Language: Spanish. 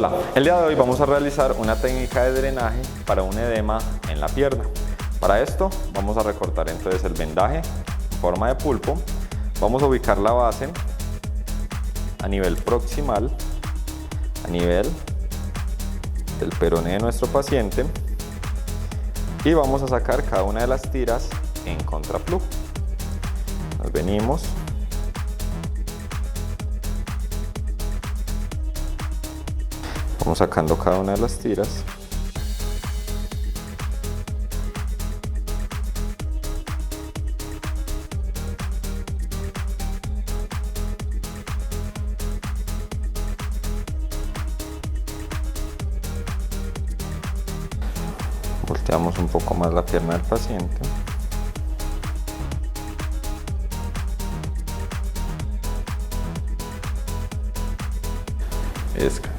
Hola, el día de hoy vamos a realizar una técnica de drenaje para un edema en la pierna. Para esto vamos a recortar entonces el vendaje en forma de pulpo. Vamos a ubicar la base a nivel proximal, a nivel del peroné de nuestro paciente, y vamos a sacar cada una de las tiras en contraflujo. Nos venimos, vamos sacando cada una de las tiras. Volteamos un poco más la pierna del paciente. Descansa.